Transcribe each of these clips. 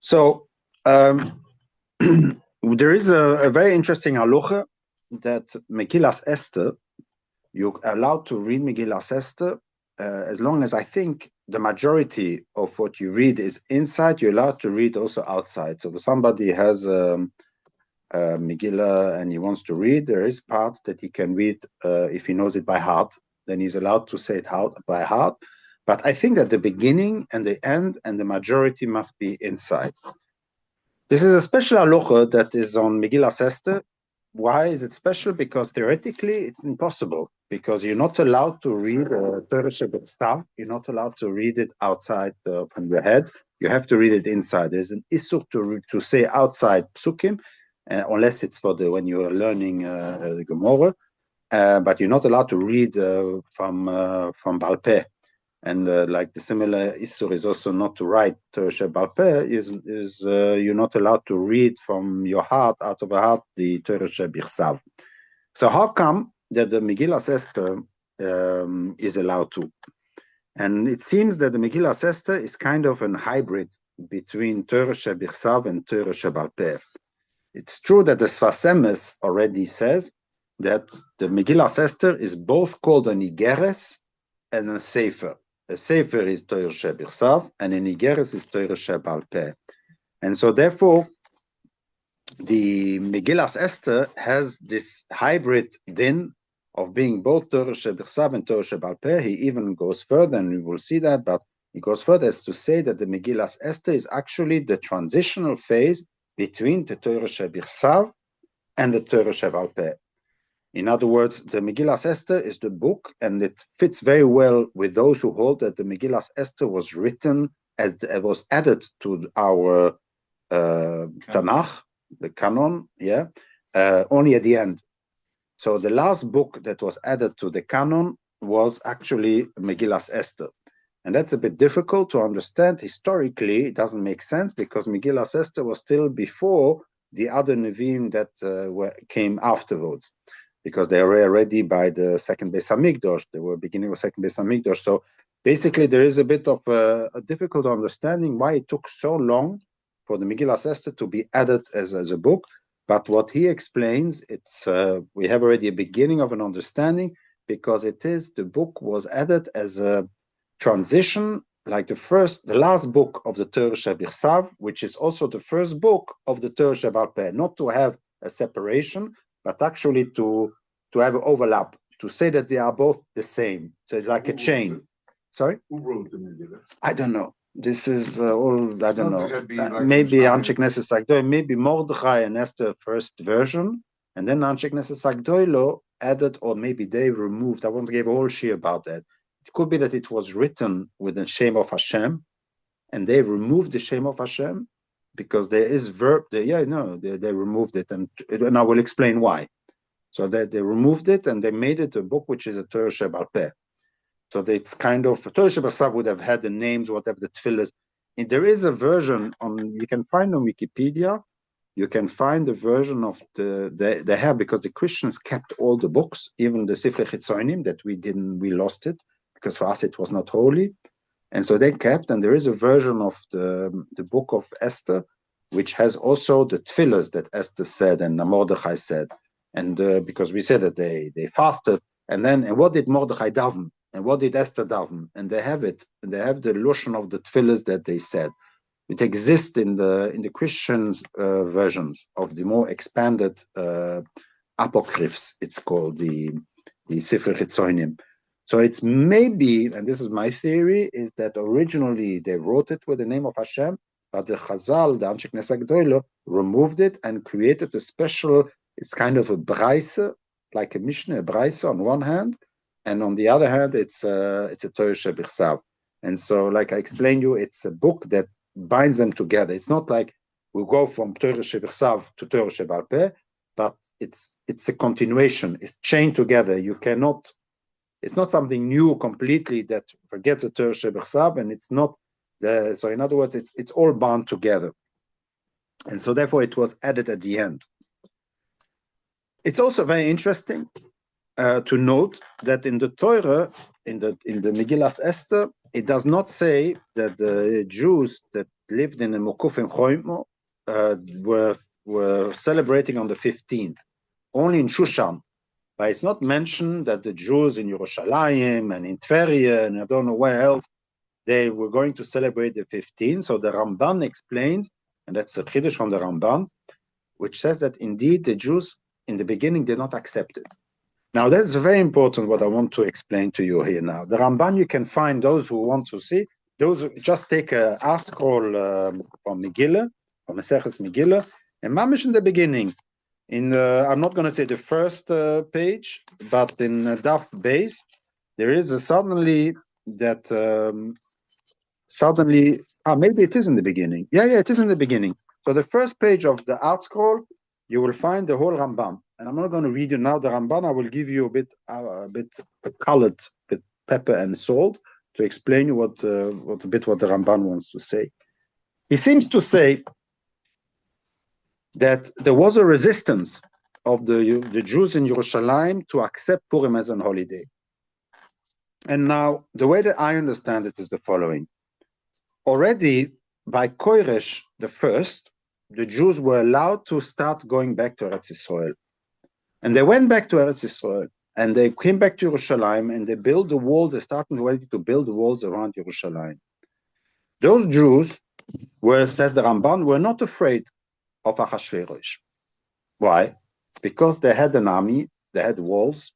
So there is a very interesting halacha that Megillas Esther, you're allowed to read Megillas Esther as long as I think the majority of what you read is inside, you're allowed to read also outside. So if somebody has Megillah and he wants to read, there is parts that he can read if he knows it by heart, then he's allowed to say it out by heart. But I think that the beginning and the end and the majority must be inside. This is a special halacha that is on Megillas Esther. Why is it special? Because theoretically it's impossible, because you're not allowed to read Torah Shebechsav. You're not allowed to read it outside from your head. You have to read it inside. There's an issur to say outside psukim, unless it's for when you're learning the Gemara. But you're not allowed to read from Baal Peh. And like the similar issur is also not to write Torah Shebal Peh, is you're not allowed to read from your heart, out of the heart, the Torah Shebichsav. So how come that the Megillas Esther is allowed to? And it seems that the Megillas Esther is kind of a hybrid between Torah Shebichsav and Torah Shebal Peh. It's true that the Sfas Emes already says that the Megillas Esther is both called an Igeres and a Sefer. A Sefer is Torah Shebichsav, and an Igeres is Torah Shebal Peh. And so therefore, the Megillas Esther has this hybrid din of being both Torah Shebichsav and Torah Shebal Peh. He even goes further, and we will see that, but he goes further as to say that the Megillas Esther is actually the transitional phase between the Torah Shebichsav and the Torah Shebal Peh. In other words, the Megillas Esther is the book, and it fits very well with those who hold that the Megillas Esther was written as it was added to our Tanakh, the canon, only at the end. So the last book that was added to the canon was actually Megillas Esther. And that's a bit difficult to understand. Historically, it doesn't make sense, because Megillas Esther was still before the other Nevi'im that came afterwards, because they were ready by the second Beis Hamikdash. They were beginning of second Beis Hamikdash. So basically, there is a bit of a difficult understanding why it took so long for the Megillas Esther to be added as a book. But what he explains, it's we have already a beginning of an understanding, because the book was added as a transition, like the last book of the Torah Shebichsav, which is also the first book of the Torah Shebal Peh, not to have a separation, but actually to have an overlap, to say that they are both the same. So it's like a chain. Sorry? Who wrote the Megillah? I don't know. This is all, I don't know. Maybe Anshe Knesset Sagdoilo, maybe Mordechai and Esther first version, and then Anshe Knesset Sagdoilo added, or maybe they removed. I won't give a whole share about that. It could be that it was written with the Shem of Hashem, and they removed the Shem of Hashem, because there is verb. They removed it, and I will explain why. So they removed it, and they made it a book which is a Torah Shebal Peh. So it's kind of, Torah Shebichsav would have had the names, whatever the tefillas. And there is a version you can find on Wikipedia. You can find the version of they have, because the Christians kept all the books, even the Sifrei Chitzonim that we lost it, because for us it was not holy. And so they kept, and there is a version of the book of Esther, which has also the tefillas that Esther said and Mordechai said. And because we said that they fasted, and what did Mordechai daven? And what did Esther daven? And they have it, and they have the lotion of the tefillas that they said. It exists in the Christian versions of the more expanded apocryphs. It's called the Sifrei Chitzonim. So it's maybe, and this is my theory, is that originally they wrote it with the name of Hashem, but the Chazal, the Anshe Knesset Sagdoilo, removed it and created a special. It's kind of a braise, like a Mishnah, a braise on one hand, and on the other hand, it's a Torah Shebichsav. And so, like I explained you, it's a book that binds them together. It's not like we go from Torah Shebichsav to Torah Shebal Peh, but it's a continuation. It's chained together. You cannot. It's not something new completely that forgets the Torah Shebichsav, and it's not. So in other words, it's all bound together, and so therefore it was added at the end. It's also very interesting to note that in the Torah, in the Megillas Esther, it does not say that the Jews that lived in the Mukufim Choimo were celebrating on the 15th, only in Shushan. But it's not mentioned that the Jews in Yerushalayim and in Tveria and I don't know where else, they were going to celebrate the 15th. So the Ramban explains, and that's a chiddush from the Ramban, which says that indeed the Jews in the beginning did not accept it. Now that's very important what I want to explain to you here now. The Ramban, you can find those who want to see, those who just take a scroll from Megillah, from Maseches Megillah, and mamish in the beginning, in I'm not going to say the first page, but in Daf base, there is suddenly that maybe it is in the beginning. Yeah, it is in the beginning. So the first page of the art scroll, you will find the whole Rambam. And I'm not going to read you now the Ramban. I will give you a bit colored with pepper and salt to explain you what the Ramban wants to say. He seems to say that there was a resistance of the Jews in Yerushalayim to accept Purim as an holiday. And now, the way that I understand it is the following. Already, by Koresh the first, the Jews were allowed to start going back to Eretz Yisrael. And they went back to Eretz Yisrael, and they came back to Yerushalayim, and they built the walls, they started already to build the walls around Yerushalayim. Those Jews says the Ramban, were not afraid of Achashverosh. Why? Because they had an army, they had walls,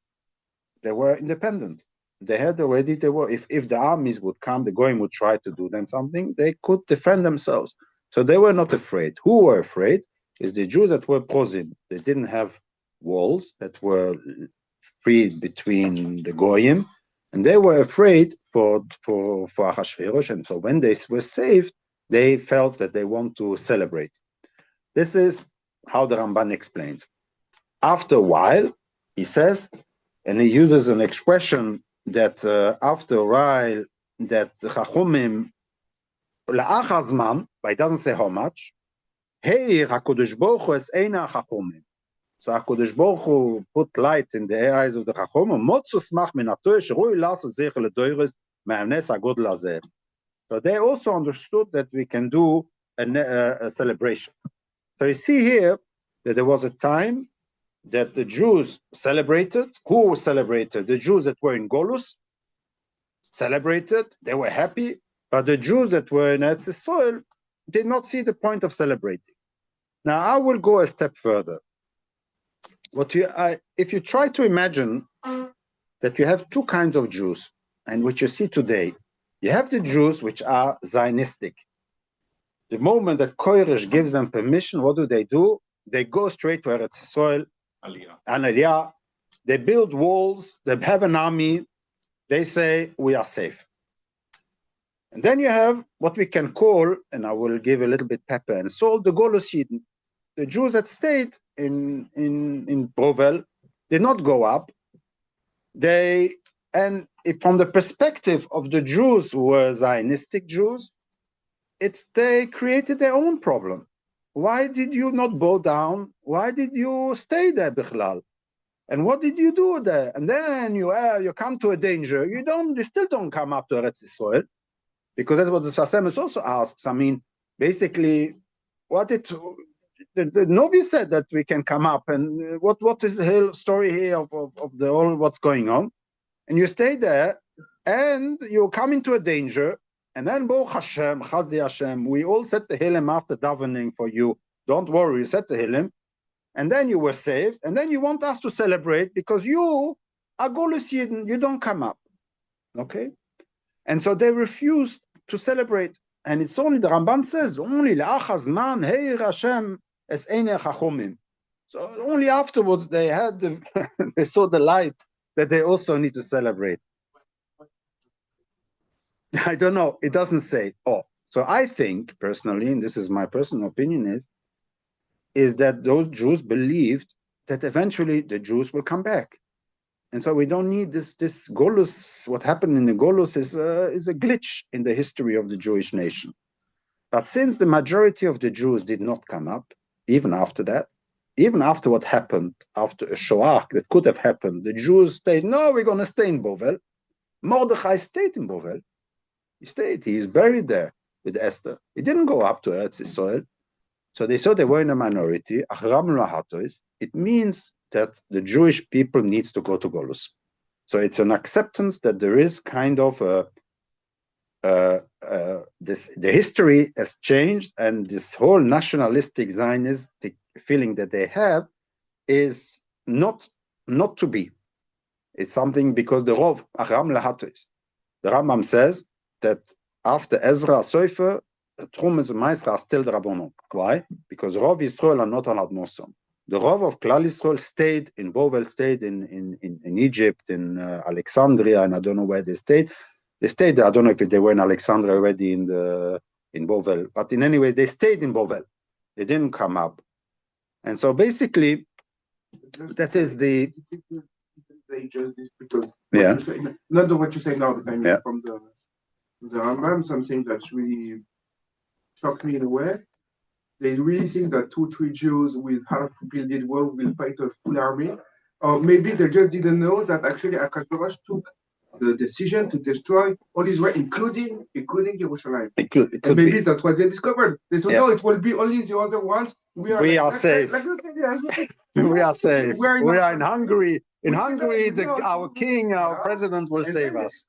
they were independent. If the armies would come, the Goyim would try to do them something, they could defend themselves. So they were not afraid. Who were afraid is the Jews that were prosim. They didn't have walls that were free between the Goyim, and they were afraid for Achashverosh. And so when they were saved, they felt that they want to celebrate. This is how the Ramban explains. After a while, he says, and he uses an expression that after a while, that Chachomim, la'achar zman, but he doesn't say how much, hey, HaKadosh Baruch Hu es eina Chachomim. So HaKadosh Baruch Hu put light in the eyes of the Chachomim, motzus mach min ha'toy, sheroi las zecher ledoyres me'amnes ha'godel hazeh. So they also understood that we can do a celebration. So you see here that there was a time that the Jews celebrated. Who celebrated? The Jews that were in Golus celebrated. They were happy. But the Jews that were in Eretz Yisrael did not see the point of celebrating. Now, I will go a step further. If you try to imagine that you have two kinds of Jews, and which you see today, you have the Jews which are Zionistic. The moment that Koresh gives them permission, what do? They go straight to Eretz Yisrael, Aliyah. They build walls, they have an army, they say, we are safe. And then you have what we can call, and I will give a little bit pepper and salt, the Golus Yidden. The Jews that stayed in Bovel did not go up. From the perspective of the Jews who were Zionistic Jews, they created their own problem. Why did you not bow down? Why did you stay there, Bichlal? And what did you do there? And then you come to a danger. You still don't come up to Eretz Yisrael, because that's what the Sfasemis also asks. I mean, basically, the Novi said that we can come up, and what is the whole story here of the whole what's going on? And you stay there, and you come into a danger. And then, Baruch Hashem, Chazdi Hashem, we all said the Hillim after davening for you. Don't worry, we said the Hillim. And then you were saved. And then you want us to celebrate because you are Golus Yidden. You don't come up. Okay? And so they refused to celebrate. And it's only, the Ramban says, only la'achar zman, hey Hashem, es einei Chachomim. So only afterwards they they saw the light that they also need to celebrate. I don't know. It doesn't say. So I think personally, and this is my personal opinion, is that those Jews believed that eventually the Jews will come back, and so we don't need this Golus. What happened in the Golus is a glitch in the history of the Jewish nation. But since the majority of the Jews did not come up, even after that, even after what happened after a Shoah that could have happened, the Jews stayed. No, we're going to stay in Bovel. Mordechai stayed in Bovel. He stayed. He is buried there. with Esther. He didn't go up to Eretz Israel. So they saw they were in a minority. It means that the Jewish people needs to go to Golus. So it's an acceptance that there is kind of the history has changed, and this whole nationalistic Zionistic feeling that they have is not to be. It's something because the Rov Achram Lahatois. The Rambam says that after Ezra Sofer, Trum and Maisra are still the Rabbanon. Why? Because Rov Yisrael are not on Admosom. The Rov of Klal Yisrael stayed in Bovel, stayed in Egypt, in Alexandria, and I don't know where they stayed. They stayed there. I don't know if they were in Alexandria already in Bovel, but in any way, they stayed in Bovel. They didn't come up. And so basically, that is the... Yeah. Not what you say now, but I mean from the Rambam, something that's really shocked me in a way. They really think that 2-3 Jews with half-builded world will fight a full army. Or maybe they just didn't know that actually Achashverosh took the decision to destroy all Israel, including Jerusalem. And maybe that's what they discovered. They said, no, it will be only the other ones. We are safe. We are safe. We are in Hungary. In Hungary, our king, our president will save us.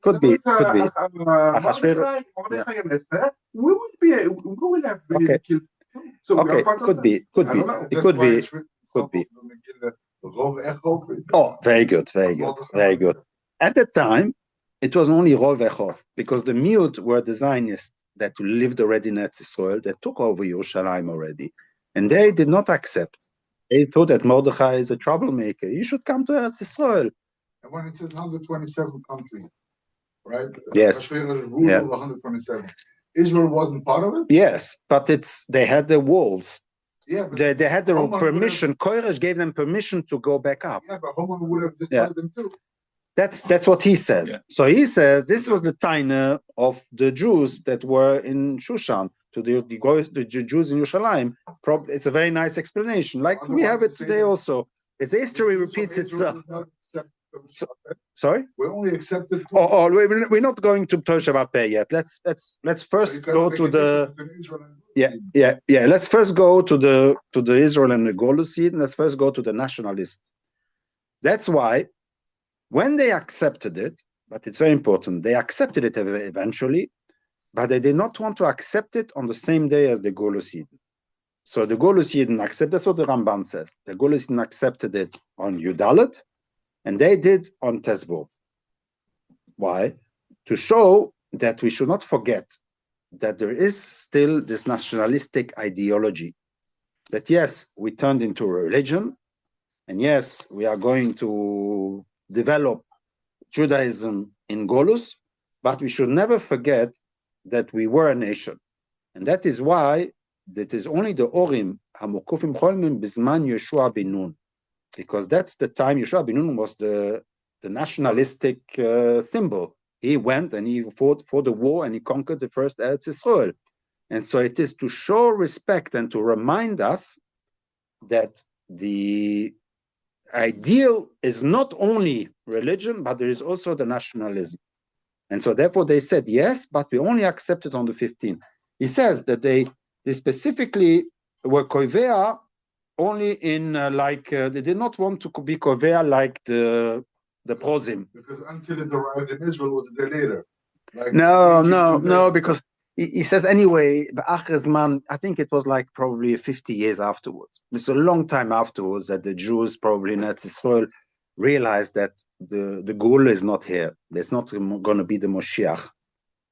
Could be. We will have been killed. So okay, could be. It could be. Oh, very good. At the time, it was only Rov Echov, because the Miut were the Zionists that lived already in Eretz Israel, that took over Yerushalayim already, and they did not accept. They thought that Mordechai is a troublemaker. He should come to Eretz Israel. And when it says 127 countries, right? Yes. Ruled 127. Israel wasn't part of it? Yes, but they had the walls. Yeah, they had their permission. Koresh gave them permission to go back up. Yeah, but Haman would have destroyed them too. That's what he says. Yeah. So he says this was the taina of the Jews that were in Shushan, to the Jews in Yerushalayim. It's a very nice explanation. Like we have it today also. It's history repeats itself. Sorry? We only accepted. We're not going to Torah Shabbat Peh yet. Let's first go to the. Let's first go to the Israel and the Golus, and let's first go to the nationalist. That's why when they accepted it, but it's very important, they accepted it eventually, but they did not want to accept it on the same day as the Golus Yidden. So the Golus Yidden accepted. That's what the Ramban says. The Golus Yidden accepted it on Yudalet, and they did on Tezvov. Why? To show that we should not forget that there is still this nationalistic ideology. That yes, we turned into a religion, and yes, we are going to develop Judaism in Golus, but we should never forget that we were a nation. And that is why that is only the Orim, Hamukufim Cholmim Bizman Yeshua bin Nun. Because that's the time Yeshua bin Nun was the nationalistic symbol. He went and he fought for the war and he conquered the first Eretz Israel. And so it is to show respect and to remind us that the ideal is not only religion, but there is also the nationalism. And so therefore they said yes, but we only accept it on the 15th. He says that they specifically were koivea only in they did not want to be koivea like the prosim. Because until it arrived in Israel, was a day later. No, because he says anyway, I think it was like probably 50 years afterwards. It's a long time afterwards that the Jews probably in Eretz Israel realized that the Geula is not here. It's not going to be the Moshiach.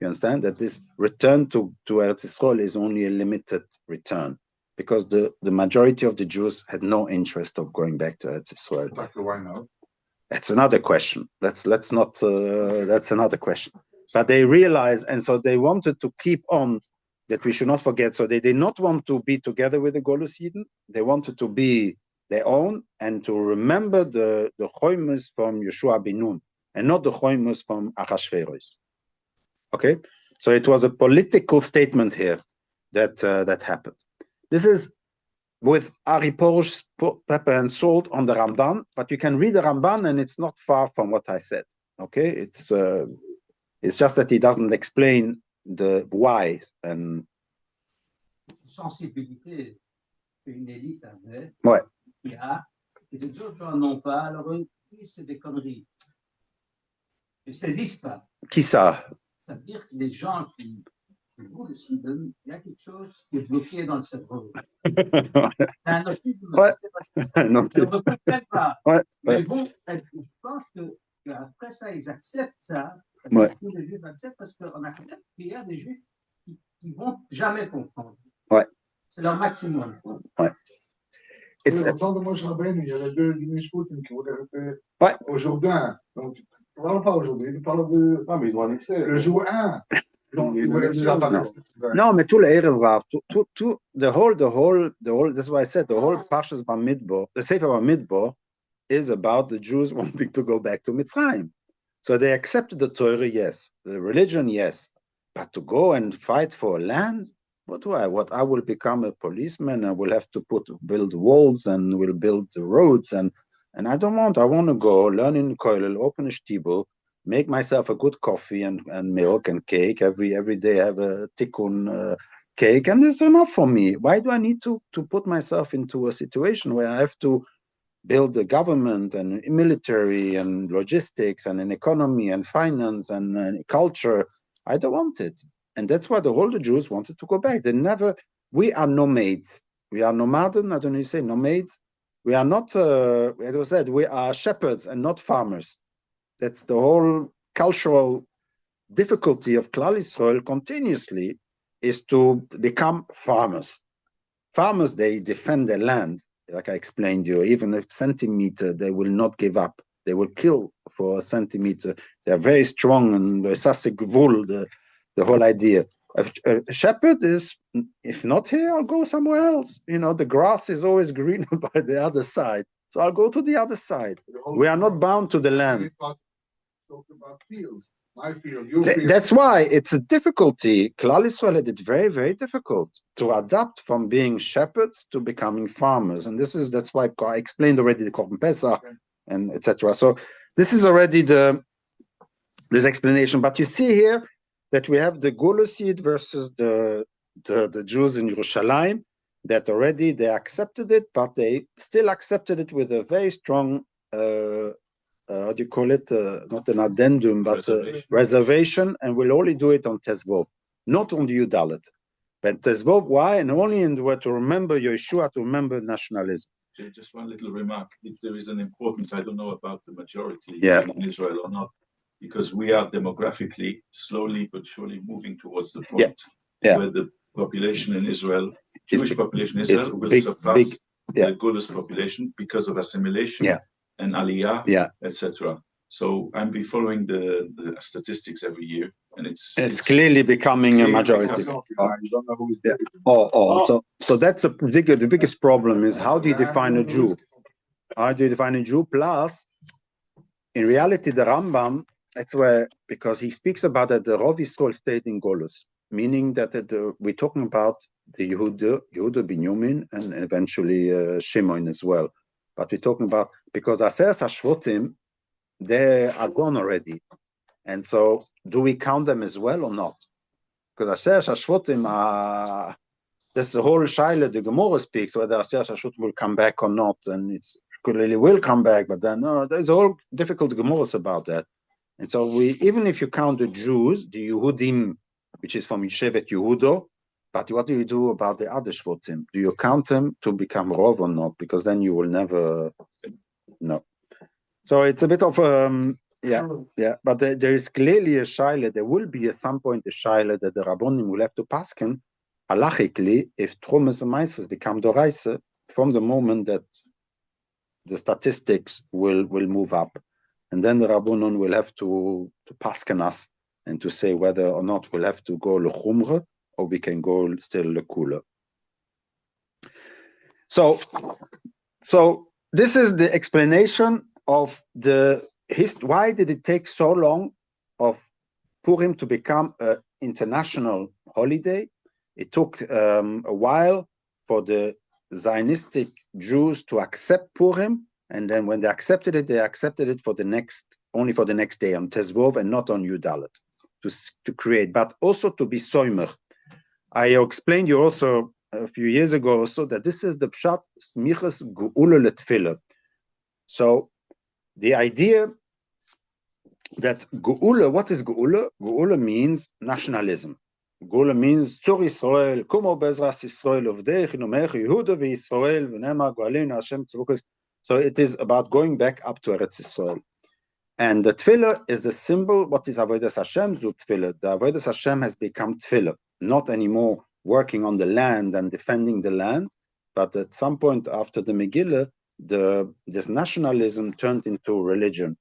You understand? That this return to Eretz Israel is only a limited return, because the majority of the Jews had no interest of going back to Eretz Israel. Exactly, why not? That's another question. Let's not. That's another question. But they realized, and so they wanted to keep on, that we should not forget. So they did not want to be together with the Golus Yidden. They wanted to be their own and to remember the Choimus from Yeshua bin Nun and not the Choimus from Achashverosh. Okay, so it was a political statement here that happened. This is with Ari Porush, pepper and salt on the Ramban, but you can read the Ramban and it's not far from what I said. Okay, it's It's just that he doesn't explain the why. And sensibilité qu'une élite avait, ouais. qui a, et les autres gens n'ont pas, alors eux disent c'est des conneries. Ils ne saisissent pas. Qui ça? Ça veut dire que les gens qui voient le Sweden, il y a quelque chose qui est bloqué dans le cerveau. C'est un autisme. Ouais. On ne comprend pas. Ouais. Mais bon, je pense qu'après ça, ils acceptent ça. Ouais. Tous les Juifs acceptent parce qu'on accepte qu'il y a des Juifs qui ne vont jamais comprendre. Ouais. C'est leur maximum. Ouais. Oui, au temps de Moshe Rabbeinu, il y avait deux Mishputim qui voulaient rester au Jourdain. Donc, tu ne parles pas aujourd'hui, tu parles de. Ah, mais ils doivent annexer. Le jour 1. Donc, ils voulaient déjà No. No, mais tout le Erev Rav, the whole, that's why I said the whole Parshas Bamidbar, the Sefer Bamidbar, is about the Jews wanting to go back to Mitzrayim. So they accepted the Torah, yes. The religion, yes. But to go and fight for land, what do I? What I will become a policeman? I will have to build walls and will build the roads, and I don't want. I want to go learn in kollel, open a shtibel, make myself a good coffee and milk and cake every day. Have a tikkun cake, and it's enough for me. Why do I need to put myself into a situation where I have to build a government and military and logistics and an economy and finance and culture? I don't want it. And that's why all the Jews wanted to go back. We are nomads. We are nomaden, I don't know how you say, nomads. We are not, as I said, we are shepherds and not farmers. That's the whole cultural difficulty of Klal Yisrael continuously, is to become farmers. Farmers, they defend their land. Like I explained to you, even a centimeter, they will not give up. They will kill for a centimeter. They are very strong, and the whole idea. A shepherd is, if not here, I'll go somewhere else. The grass is always greener by the other side, so I'll go to the other side. We are not bound to the land. Talked about fields. My field, your field. That's why it's a difficulty. Klal Yisrael had it very, very difficult to adapt from being shepherds to becoming farmers, and that's why I explained already the Korban Pesach and etc. So this is already this explanation. But you see here that we have the Golosid versus the Jews in Yerushalayim, that already they accepted it, but they still accepted it with a very strong, how do you call it? Not an addendum, but reservation, and will only do it on Tezvov, not on the Yudalet. But Tezvov, why? And only in the way to remember Yeshua, to remember nationalism. Just one little remark. If there is an importance, I don't know about the majority in Israel or not, because we are demographically slowly but surely moving towards the point where the population in Israel, Jewish population in Israel, will surpass the Golas population because of assimilation and aliyah, etc. So I'm be following the statistics every year, and it's clearly becoming a majority. So that's the biggest problem is, how do you define a Jew? How do you define a Jew? Plus, in reality, the Rambam, that's where, because he speaks about that the Rov Yisrael stayed in Golus, meaning that we're talking about the Yehuda, Binyamin, and eventually Shimon as well. But we're talking about, because Aseres HaShvotim, they are gone already. And so, do we count them as well or not? Because Aseres HaShvotim are, that's the whole Shaila, the Gemara speaks, whether Aseres HaShvotim will come back or not, and it's clearly will come back, but then there's a whole difficult Gemaras about that. And so even if you count the Jews, the Yehudim, which is from Yeshevet Yehudo, but what do you do about the other Shvotim? Do you count them to become Rov or not? Because then you will never know. So it's a bit of but there is clearly a shaila. There will be at some point a shaila that the Rabbonim will have to pasken halachically if Trumas and Meises become Doraisa from the moment that the statistics will move up, and then the Rabbonon will have to pasken us and to say whether or not we'll have to go lechumre or we can go still lekula. So this is the explanation of why did it take so long of Purim to become an international holiday. It took a while for the Zionistic Jews to accept Purim, and then when they accepted it for only for the next day on Tezvov and not on Yudalet. to create, but also to be soimer. I explained you also a few years ago also that this is the pshat smichas geula letfila. So the idea that geula, what is geula? Geula means nationalism. Geula means Tzur Yisrael, Kumo Bezras Yisrael Ovdei Chinumeich Yehuda v'Yisrael v'Nema Goalinu Hashem Tzvukos. So it is about going back up to Eretz Yisrael. And the tefillah is a symbol. What is Avodas Hashem? Zu tefillah. The Avodas Hashem has become tefillah, not anymore working on the land and defending the land, but at some point after the Megillah, this nationalism turned into religion.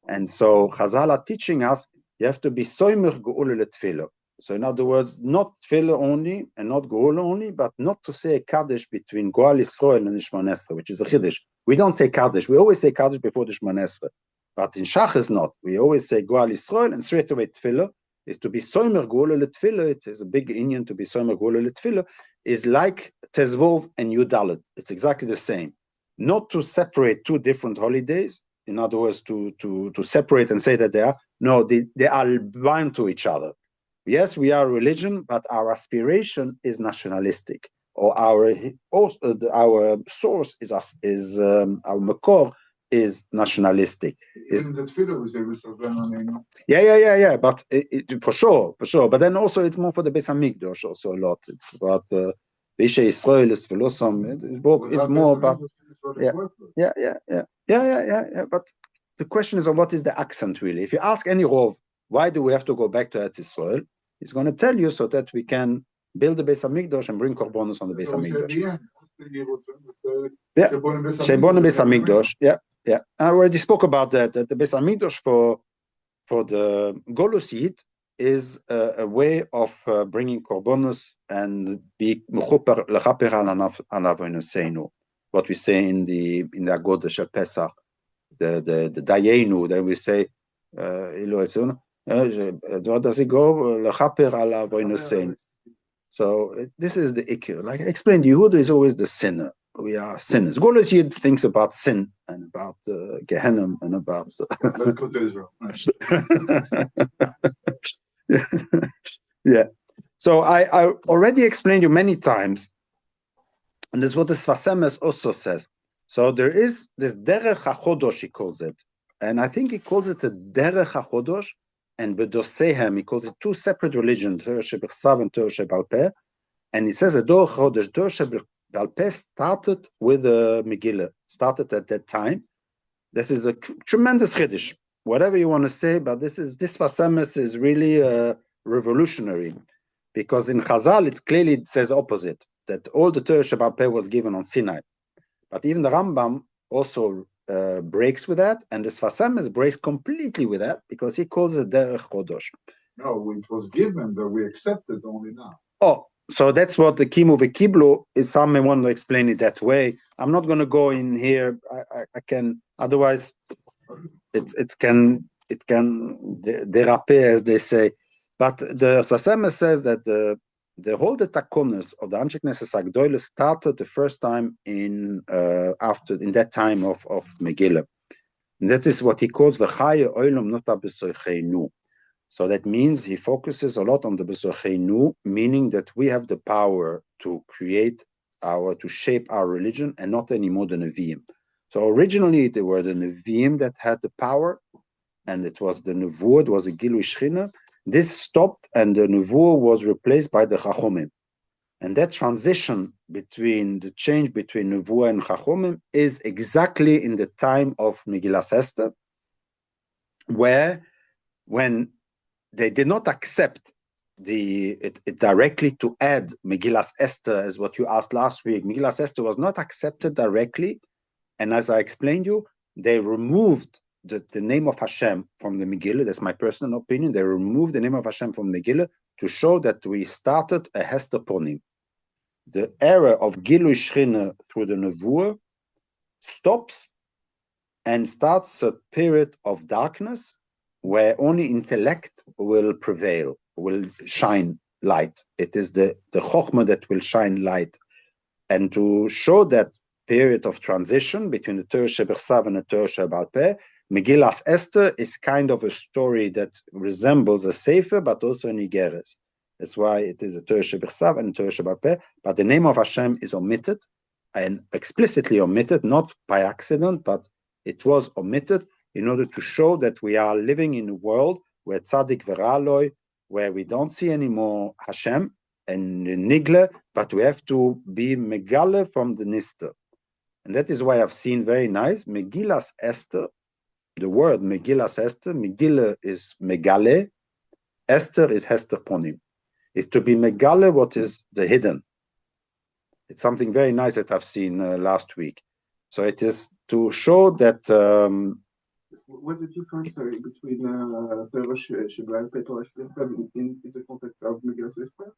And so Chazal are teaching us you have to be soimer geula letefillah. So in other words, not tefillah only and not geula only, but not to say a kaddish between Goal Yisrael and Shemona Esrei, which is a chiddush. We don't say kaddish. We always say kaddish before the Shemona Esrei. But in Shach is not. We always say Goal Yisrael and straight away tefillah is to be soimer geula letefillah. It is a big inyan to be soimer geula letefillah. Is like Tezvov and Yudalet. It's exactly the same. Not to separate two different holidays. In other words, to separate and say that they are bound to each other. Yes, we are a religion, but our aspiration is nationalistic, or our source is our makor is nationalistic. Yeah. But for sure. But then also it's more for the Beis Hamikdash also a lot. It's about Beisha Yisrael is philosophy. It's more about yeah. But the question is on what is the accent really. If you ask any Rov, why do we have to go back to Eretz Yisrael? He's going to tell you so that we can build the Beis Hamikdash and bring korbanos on the Beis Hamikdash. Yeah, Sheibon Beis Hamikdash. Yeah. I already spoke about that. That the Beis Hamikdash for the Golus Yid is a way of bringing korbanos and be mechuper lechaper al avonos. What we say in the Agoda Shel Pesach, the Dayenu, then we say what does it go? Lechaper al avonos. So this is the ikir. Like I explained, Yehuda is always the sinner. We are sinners. Golus Yid thinks about sin and about Gehenna and about. Let's go to Israel. Yeah. So I already explained you many times, and that's what the Sfas Emes also says. So there is this derech hachodosh, he calls it, and I think he calls it a derech hachodosh, and bedosehem he calls it two separate religions, Torah shebechsav and Torah shebal peh, and he says a derech hachodosh, Torah shebal peh started with the Megillah, started at that time. This is a tremendous chiddush, whatever you want to say, but this Sfas Emes is really revolutionary, because in Chazal it says opposite, that all the Torah Shebal Peh was given on Sinai, but even the Rambam also breaks with that, and the Sfas Emes breaks completely with that because he calls it Derech Chodosh. No, it was given, but we accept it only now. Oh, so that's what the Kimu v'Kiblu is. Some may want to explain it that way. I'm not going to go in here. I can, otherwise it can deraper, as they say. But the Sfas Emes says that the whole takonos of the Anshe Knesses Agdoyle started the first time in that time of Megillah. And that is what he calls the Chaye Olam Nota B'Soicheinu. So that means he focuses a lot on the B'Soicheinu, meaning that we have the power to to shape our religion, and not anymore the Nevi'im. So originally there were the Nevi'im that had the power, and it was the Nevuah, it was a Gilui Shechina. This stopped, and the Nevuah was replaced by the Chachomim. And that transition the change between Nevuah and Chachomim is exactly in the time of Megillas Esther, when they did not accept it directly to add Megillas Esther, as what you asked last week. Megillas Esther was not accepted directly, and as I explained you, they removed the name of Hashem from the Megillah. That's my personal opinion. They removed the name of Hashem from Megillah to show that we started a Hester Ponim. The era of Gilui Shechina through the Nevuah stops and starts a period of darkness where only intellect will prevail, will shine light. It is the Chokhmah that will shine light. And to show that period of transition between the Torah Shebechsav and the Torah Shebal Peh, Megillas Esther is kind of a story that resembles a Sefer, but also an Igeres. That's why it is a Torah Shebechsav and a Torah Shebal Peh, but the name of Hashem is omitted, and explicitly omitted, not by accident, but it was omitted in order to show that we are living in a world where Tzadik Veraloi, where we don't see anymore Hashem and Nigle, but we have to be Megale from the Nister. And that is why I've seen very nice, Megillas Esther, the word Megillas Esther, Megillah is Megale, Esther is Hester Ponim. It's to be Megale what is the hidden. It's something very nice that I've seen last week. So it is to show that... What's the difference between Torah Shebal Peh, Torah Shebechsav in the context of Megillas Esther?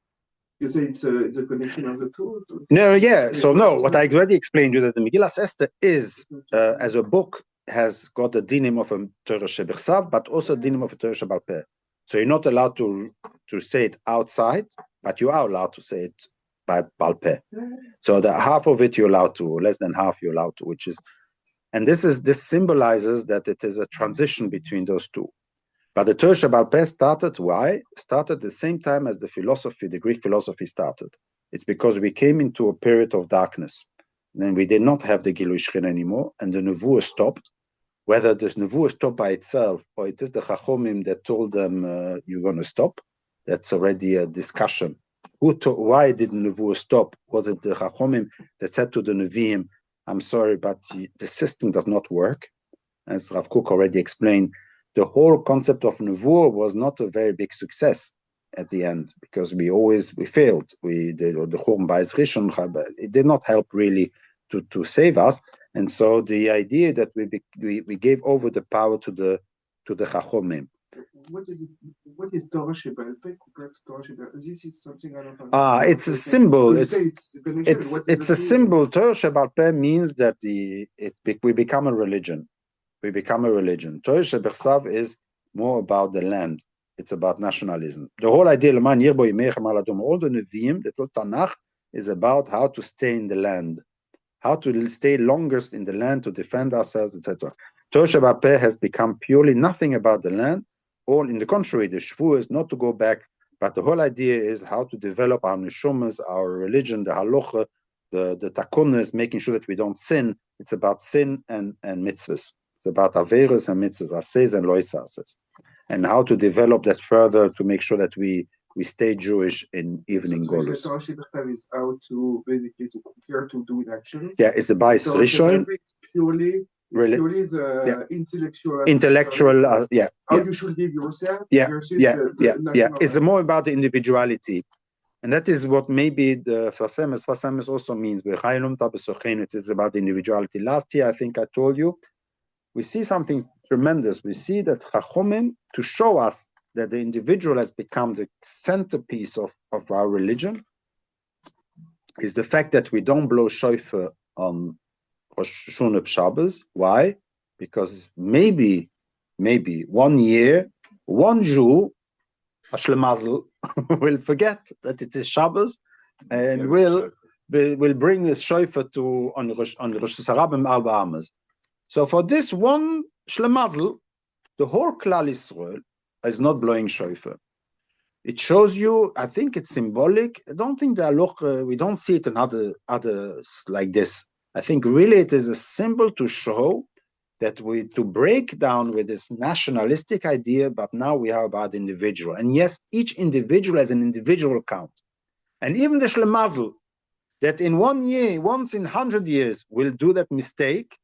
You say it's a connection of the two? No, yeah. So no, what I already explained you that the Megillas Esther is, as a book, has got the dinim of a Torah Shebechsav, but also the dinim of a Torah Shebal Peh. So you're not allowed to say it outside, but you are allowed to say it by Bal Peh. So the half of it you're allowed to, less than half you're allowed to, which is, and this symbolizes that it is a transition between those two. But the Torah Shebal Peh started, why? Started the same time as the philosophy, the Greek philosophy started. It's because we came into a period of darkness. Then we did not have the Gilui Shekhinah anymore, and the Nevuah stopped. Whether this Nevuah stopped by itself, or it is the Chachomim that told them, you're going to stop, that's already a discussion. Why did the Nevuah stop? Was it the Chachomim that said to the Nevi'im, I'm sorry, but the system does not work? As Rav Kook already explained, the whole concept of Nevuah was not a very big success at the end, because we failed. The Churban Bayis Rishon, it did not help really to save us. And so the idea that we gave over the power to the Chachomim. What is Torah Shebal Peh compared to Torah Shebal? This is something I don't understand. It's a symbol. It's a symbol. Torah Shebal Peh means that we become a religion. We become a religion. Torah Shebechsav is more about the land. It's about nationalism. The whole idea, all the Nevi'im, the whole Tanakh, is about how to stay in the land, how to stay longest in the land, to defend ourselves, etc. Torah Shebal Peh has become purely nothing about the land. All in the contrary, the Shvu is not to go back, but the whole idea is how to develop our neshumas, our religion, the halacha, the takunas, making sure that we don't sin. It's about sin and mitzvahs. It's about averos and mitzvahs, asses and loisasses, and how to develop that further to make sure that we stay Jewish in evening golus. So Torah Shebechsav is how to basically to prepare to do actions. Yeah, it's the Bayis Rishon. Purely the intellectual. How you should live yourself. It's more about the individuality, and that is what maybe the Svasemes also means. It's about the individuality. Last year, I think I told you, we see something tremendous. We see that Chachomim, to show us that the individual has become the centerpiece of our religion, is the fact that we don't blow shofar on Rosh Hashanah Shabbos. Why? Because maybe 1 year, one Jew, Ashlemazl, will forget that it is Shabbos and will bring the shofar on Rosh Hashanah Arba Amos. So for this one Shlemazl, the whole Klal Yisrael is not blowing shofar. It shows you, I think it's symbolic. I don't think the halacha, we don't see it in others like this. I think really it is a symbol to show that to break down with this nationalistic idea, but now we are about the individual. And yes, each individual has an individual count. And even the Shlemazl, that in 1 year, once in 100 years, will do that mistake,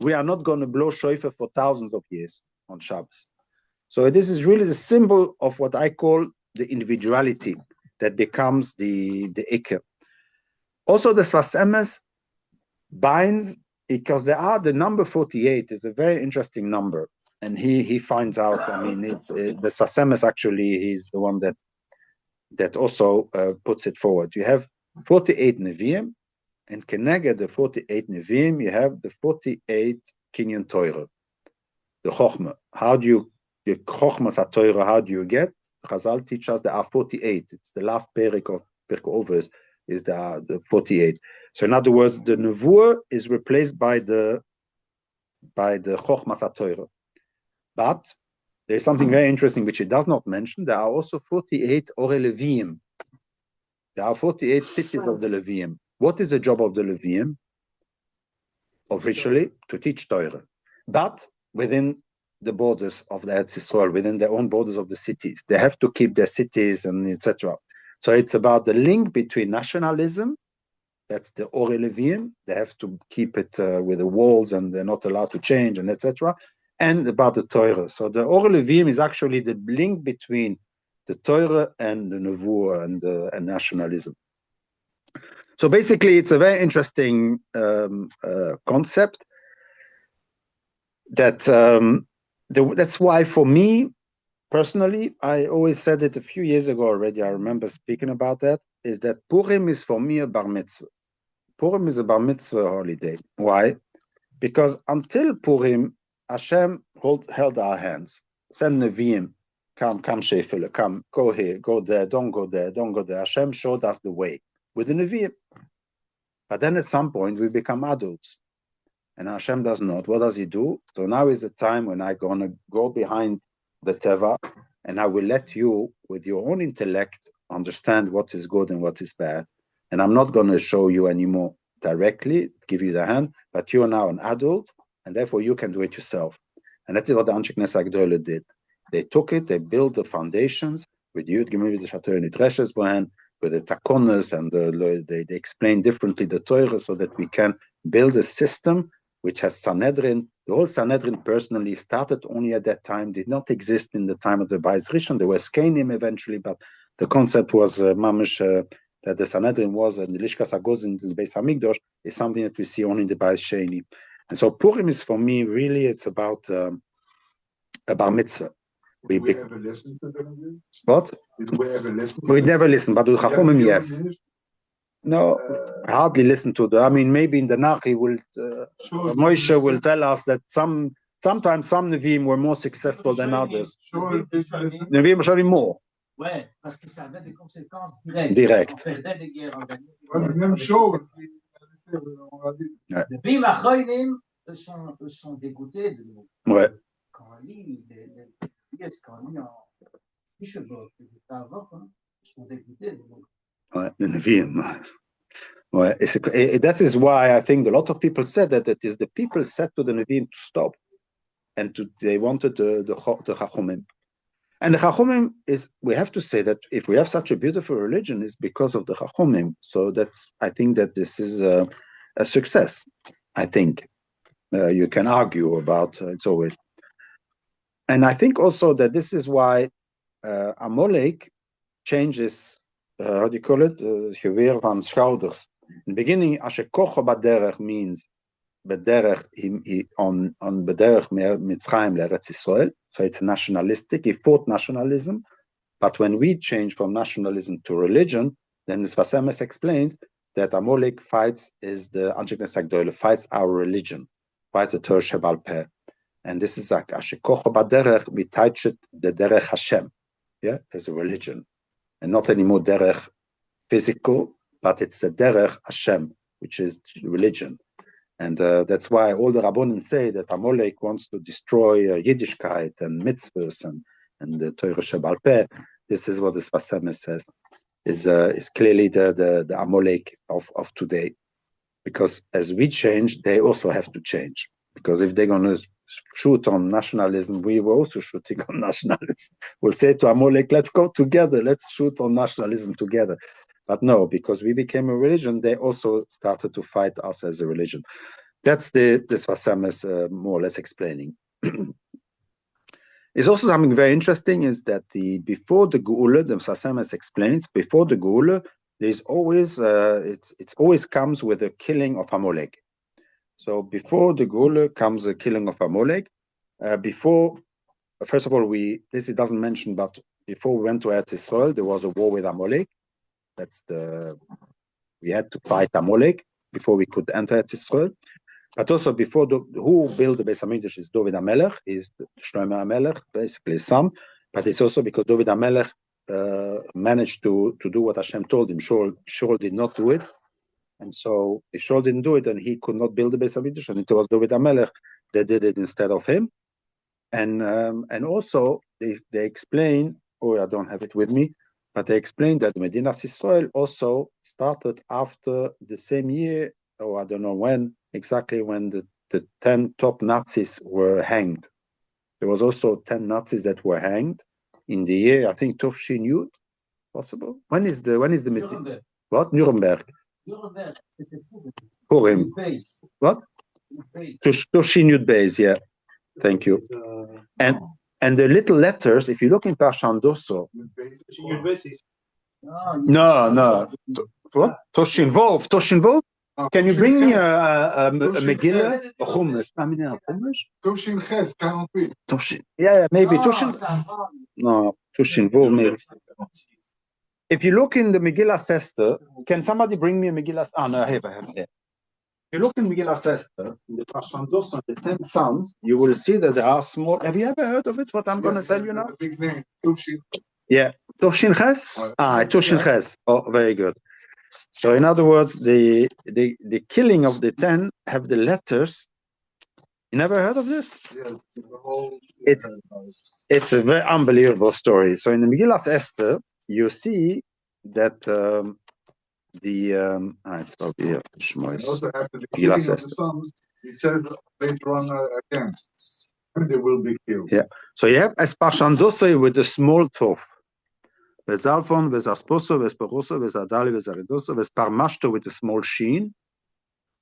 we are not going to blow shofar for thousands of years on Shabbos. So this is really the symbol of what I call the individuality that becomes the Iker. Also, the Svasemes binds, because the number 48 is a very interesting number. And he finds out, I mean, the Svasemes actually, he's the one that also puts it forward. You have 48 Nevi'im, and Keneged the 48 Nevi'im, you have the 48 Kinyan Torah, the Chochmah. The Chochmas HaTorah, how do you get? Chazal teach us there are 48. It's the last perik of Pirkei Avos is the 48. So in other words, the Nevuah is replaced by the Chochmas HaTorah. But there's something very interesting which it does not mention. There are also 48 Ore Leviim. There are 48 cities of the Leviim. What is the job of the Leviim? Officially, to teach Torah, but within the borders of the Eretz Yisrael, within their own borders of the cities. They have to keep their cities and etc. So it's about the link between nationalism, that's the Ore Leviim, they have to keep it with the walls and they're not allowed to change and etc. And about the Torah. So the Ore Leviim is actually the link between the Torah and the Nevuah and nationalism. So basically, it's a very interesting concept. That's why, for me personally, I always said it a few years ago already. I remember speaking about that. Is that Purim is for me a bar mitzvah. Purim is a bar mitzvah holiday. Why? Because until Purim, Hashem held our hands. Send Nevi'im, come, Shefele, come, go here, go there, don't go there, don't go there. Hashem showed us the way with the Nevi'im. But then at some point we become adults. And Hashem does not. What does he do? So now is the time when I'm going to go behind the Teva and I will let you, with your own intellect, understand what is good and what is bad. And I'm not going to show you anymore directly, give you the hand, but you are now an adult, and therefore you can do it yourself. And that is what the Anshe Knesset Agdola did. They took it, they built the foundations with Yud Gimel V'Shator Nitreshes Bohen, with the takonas, and they explain differently the Torah so that we can build a system which has Sanhedrin. The whole Sanhedrin personally started only at that time, did not exist in the time of the Bais Rishon. There were Skenim eventually, but the concept was mamish that the Sanhedrin was, and the Lishkas Hagoz in the Beis Hamikdash is something that we see only in the Bais Sheni. And so Purim is, for me, really, it's about a bar mitzvah. Did we ever listen to them? What? Did we ever listen to We them? never listen, but with Chachomim, yes. No, hardly listen to them. I mean, maybe in the Nachi will Moshe will tell us that sometimes some Nevi'im were more successful than others. Nevi'im showing more. Ouais, parce que ça avait des conséquences directes. Direct. On perdait des guerres organisées. Même chose. Les Bim Achoinim sont dégoûtés de nous. Ouais. Quand on lit quand on lit en Ishebot, les Tavot, sont dégoûtés de nous. Ouais, the Nevi'im. Ouais. That is why I think a lot of people said that it is the people said to the Nevi'im to stop, and they wanted the Chachomim. And the Chachomim is, we have to say that if we have such a beautiful religion, it's because of the Chachomim. So I think that this is a success. I think you can argue about it's always. And I think also that this is why Amalek changes, how do you call it? Geweer van schouders. In the beginning, Ashekocho Baderech means Bederech on Bederech Mitzrayim L'Eretz Yisrael. So it's nationalistic. He fought nationalism. But when we change from nationalism to religion, then the Sfas Emes explains that Amalek fights the Anshe Knesset Agdola, fights our religion, fights the Torah Shebal Peh. And this is like Ashekocho Baderech, we touch it, the Derech Hashem, yeah, as a religion. And not anymore Derech physical, but it's the Derech Hashem, which is religion. And that's why all the Rabbonim say that Amalek wants to destroy Yiddishkeit and mitzvahs and the Torah Shebal Peh. This is what the Sfas Emes says is clearly the Amalek of today. Because as we change, they also have to change. Because if they're going to shoot on nationalism, we were also shooting on nationalism. We'll say to Amalek, let's go together, let's shoot on nationalism together. But no, because we became a religion, they also started to fight us as a religion. That's the Sfas Emes more or less explaining. It's also something very interesting is that before the Geula, the Sfas Emes explains, before the Geula, there's always it's always comes with a killing of Amalek. So before the Geula comes a killing of Amalek. First of all, it doesn't mention, but before we went to Eretz Yisrael, there was a war with Amalek. We had to fight Amalek before we could enter Eretz Yisrael. But also before who built the Beis Hamikdash is David HaMelech, is Shlomo HaMelech, basically his son. But it's also because David HaMelech managed to do what Hashem told him. Shaul did not do it. And so if Shaul didn't do it, then he could not build the Beis Hamikdash, and it was David HaMelech that did it instead of him. And also they explain, I don't have it with me, but they explain that Medinas Israel also started after the same year, or I don't know when exactly, when the 10 top Nazis were hanged. There was also 10 Nazis that were hanged in the year, I think, Tovshin Yud, possible. When is the Nuremberg. What? Nuremberg. Nuremberg. Purim. What? Tovshin Yud Beis, yeah. Thank you. And the little letters, if you look in Parshan Doso. No. What? Toshin Vov. Toshin Vov? Can you bring me a Megillah? A Chumash? Toshin Ches, 48. Toshin. Yeah, maybe. Toshin. No, Toshin Vov, maybe. If you look in the Megillah Esther, can somebody bring me a Megillah? No, I have it. If you look in Megillah Esther, in the Parshan Doso, the 10 sons, you will see that there are small. Have you ever heard of it? What I'm going to tell you now? Big name, Toshin. Yeah, Toshin Ches. Toshin Ches. Oh, very good. So, in other words, the killing of the 10 have the letters. You never heard of this? Yeah, It's a very unbelievable story. So, in the Megillah Esther, you see that it's probably here. Also, after the killing of the sons, he said later on again, they will be killed. Yeah. So you have as Parshan Dosai with the small tov. Vezalfon, Vezasposo, Vesperoso, Vezadali, Vezaridoso, Vesparmashto with the small sheen.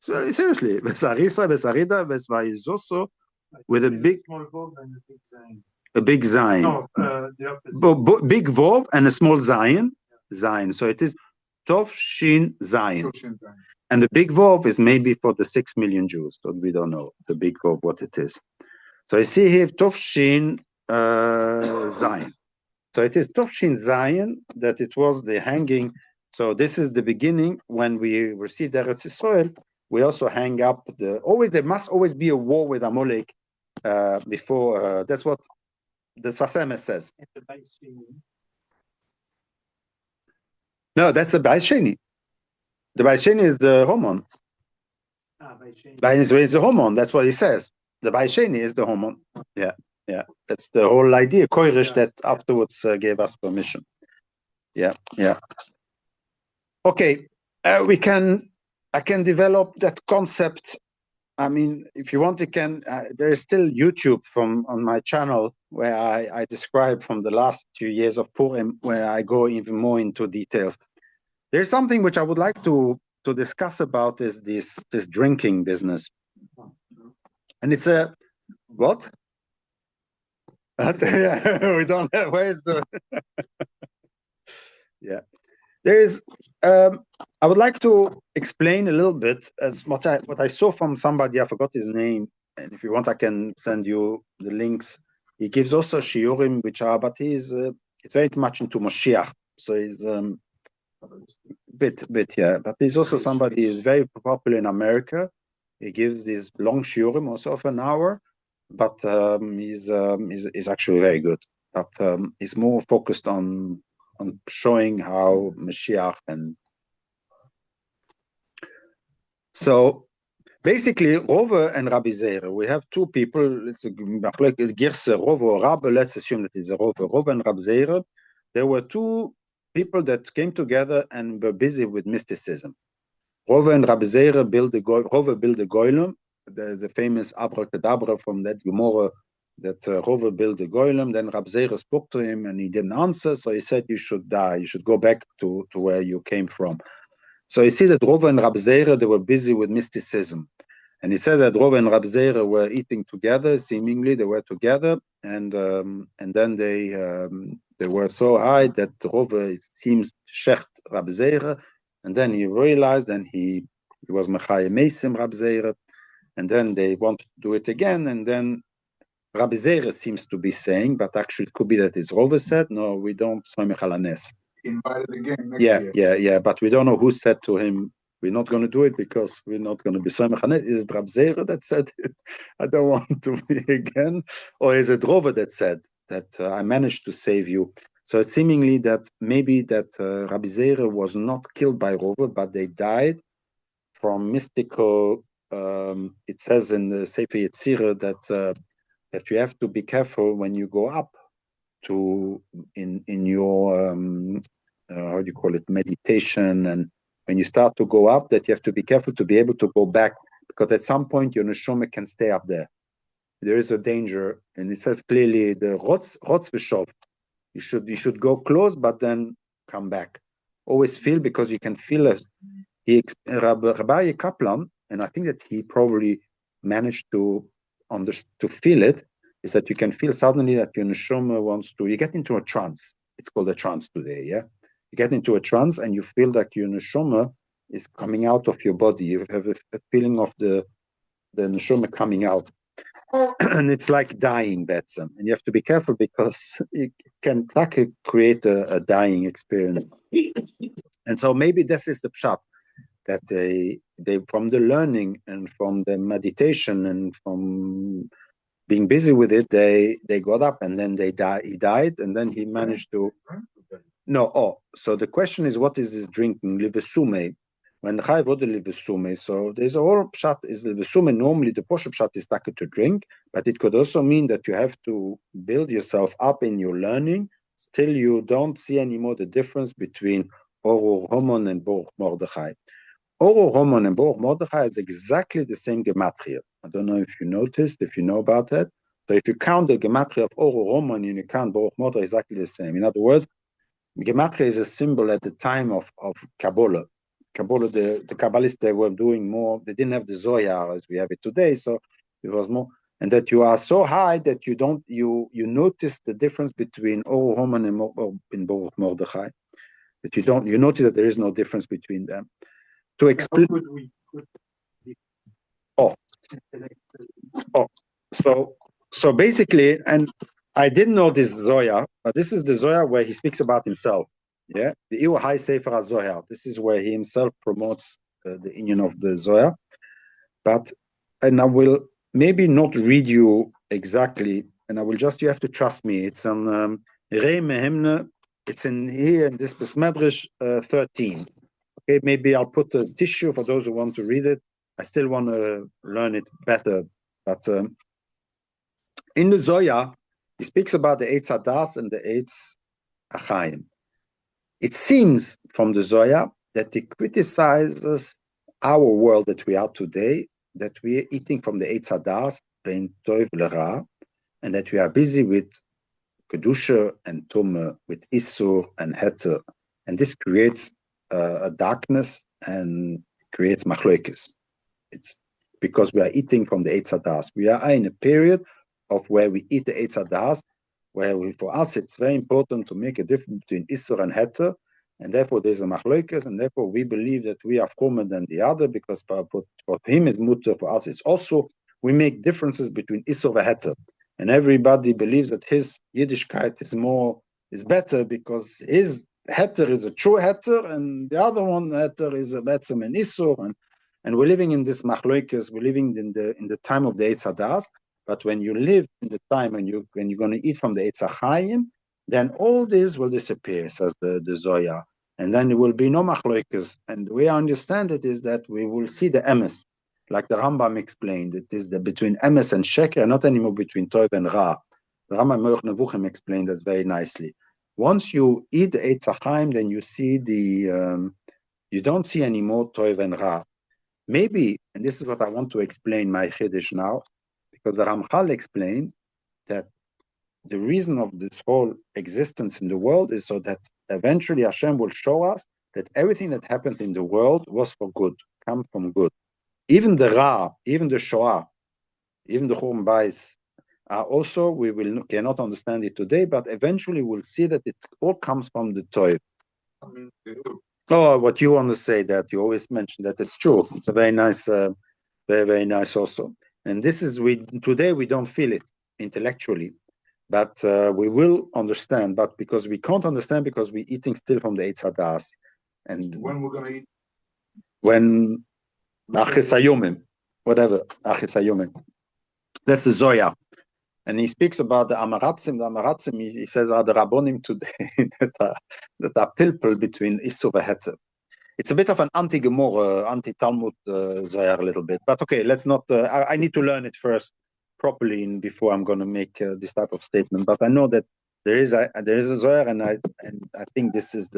So seriously, Vezarisa, Vezarida, Vesvaizoso with a big Zayin. No, the opposite. Big Vov and a small Zayin. Zayin. So it is Tov Shin Zayin. And the big Vov is maybe for the 6 million Jews. So we don't know the big Vov what it is. So I see here Tov Shin Zayin. So it is Tovshin Zion that it was the hanging. So this is the beginning when we received Eretz Israel. We also hang up there must always be a war with Amalek before. That's what the Sfas says. No, that's the Bais Sheni. The Bais Sheni is the Homon. Bais Sheni is the Homon. That's what he says. The Bais Sheni is the Homon. Yeah. Yeah, that's the whole idea. Koirish that afterwards gave us permission. Yeah. Okay, I can develop that concept. I mean, if you want, there is still YouTube on my channel where I describe from the last 2 years of Purim, where I go even more into details. There's something which I would like to discuss about is this drinking business, and it's what? We don't have. Where's the? Yeah, there is. I would like to explain a little bit as what I saw from somebody. I forgot his name, and if you want, I can send you the links. He gives also shiurim, but he's very much into Moshiach, so he's bit, yeah. But he's also somebody who is very popular in America. He gives these long shiurim, also of an hour. But he's actually very good. But he's more focused on showing how Mashiach and so basically Rove and Rabbi Zeira. We have two people. It's a Girse Rove or Rabbi. Let's assume that it's a Rove. Rove and Rabbi Zeira. There were two people that came together and were busy with mysticism. Rove and Rabbi Zeira built the Goylem. The famous abracadabra from that Gemara that Rove built the Goylem. Then Rab Zeira spoke to him and he didn't answer, so he said, you should die, you should go back to where you came from. So you see that Rove and Rab Zeira, they were busy with mysticism. And he says that Rove and Rab Zeira were eating together, seemingly they were together, and then they were so high that Rove, it seems, shecht Rab Zeira, and then he realized, and he was Mechayeh Meisim Rab Zeira. And then they want to do it again, and then Rabbi Zeira seems to be saying, but actually it could be that it's Rove said, no, we don't Soimech Alanes. Invited again next year. Yeah, but we don't know who said to him, we're not going to do it because we're not going to be Soimech Alanes. Is it Rabbi Zeira that said it? I don't want to be again. Or is it Rove that said that I managed to save you? So it's seemingly that maybe that Rabbi Zeira was not killed by Rove, but they died from mystical. It says in the Sefer Yetzirah that that you have to be careful when you go up to in your how do you call it, meditation, and when you start to go up, that you have to be careful to be able to go back, because at some point your neshama can stay up there. There is a danger, and it says clearly the rotz v'shov. You should go close, but then come back. Always feel, because you can feel it. Rabbi Kaplan, and I think that he probably managed to feel it, is that you can feel suddenly that your neshama wants to. You get into a trance. It's called a trance today. Yeah, you get into a trance and you feel that your neshama is coming out of your body. You have a feeling of the neshama coming out. And it's like dying, Betsam. And you have to be careful, because it can create a dying experience. And so maybe this is the pshat, that they from the learning and from the meditation and from being busy with it, they got up, and then he died, and then he managed to. No, so the question is, what is this drinking? Livesume. When Chai Vodel Livesume, so there's a whole pshat is Livesume. Normally the Poshe pshat is to drink, but it could also mean that you have to build yourself up in your learning till you don't see anymore the difference between Orur Homon and Baruch Mordechai. Orur Homon and Baruch Mordechai is exactly the same gematria. I don't know if you noticed, if you know about that. So if you count the gematria of Orur Homon and you count Baruch Mordechai, exactly the same. In other words, gematria is a symbol at the time of Kabbalah. Kabbalah, the Kabbalists, they were doing more. They didn't have the Zohar as we have it today, so it was more. And that you are so high that you don't you notice the difference between Orur Homon and Baruch Mordechai. That you notice that there is no difference between them. To explain. So basically, and I didn't know this Zohar, but this is the Zohar where he speaks about himself. Yeah, the Iu Hai Sefer HaZohar. This is where he himself promotes the union of the Zohar. And I will maybe not read you exactly, and I will just, you have to trust me. It's on Rei Mehemne. It's in here in this Besmedrish 13. Okay, maybe I'll put a tissue for those who want to read it. I still want to learn it better, but in the Zohar, he speaks about the Eitz Hadas and the Eitz Achayim. It seems from the Zohar that he criticizes our world that we are today, that we are eating from the Eitz Hadas, bein tov l'ra, and that we are busy with Kedusha and Tumah, with Isur and Heter, and this creates a darkness and creates machlokes. It's because we are eating from the Eitz Hadas. We are in a period of where we eat the Eitz Hadas, where for us it's very important to make a difference between Isur and Heter, and therefore there's a machlokes, and therefore we believe that we are chomer than the other, because for him it's mutter, for us it's also, we make differences between Isur and Heter, and everybody believes that his Yiddishkeit is better because his Heter is a true Heter, and the other one Heter is a Betzem and Isur, and we're living in this machlokes, we're living in the time of the Eitz Hadas. But when you live in the time when you're going to eat from the Eitz Achayim, then all this will disappear, says the Zohar, and then there will be no machlokes. And the way I understand it is that we will see the emes, like the Rambam explained. It is between emes and sheker, not anymore between tov and ra. The Rambam Meruch Nevuchim explained that very nicely. Once you eat the Eitz Achayim, then you see you don't see anymore tov and ra. Maybe, and this is what I want to explain my chiddush now, because the Ramchal explains that the reason of this whole existence in the world is so that eventually Hashem will show us that everything that happened in the world was for good, come from good. Even the Ra, even the Shoah, even the Churban Bayis are also, cannot understand it today, but eventually we'll see that it all comes from the Toiv. Oh, what you want to say, that you always mention that it's true. It's a very nice, very, very nice also. And this is, today we don't feel it intellectually, but we will understand. But because we can't understand, because we're eating still from the Eitz Hadas. And when we're going to eat? When Achis Hayomim, whatever, Achis Hayomim. That's the Zohar. And he speaks about the Amaratzim. The Amaratzim, he says, are the Rabbonim today that are pilpul between Isur and Heter. It's a bit of an anti-Gemara, anti-Talmud Zohar a little bit. But okay, let's not, I need to learn it first. properly before I'm going to make this type of statement, but I know that there is a Zohar, and I think this is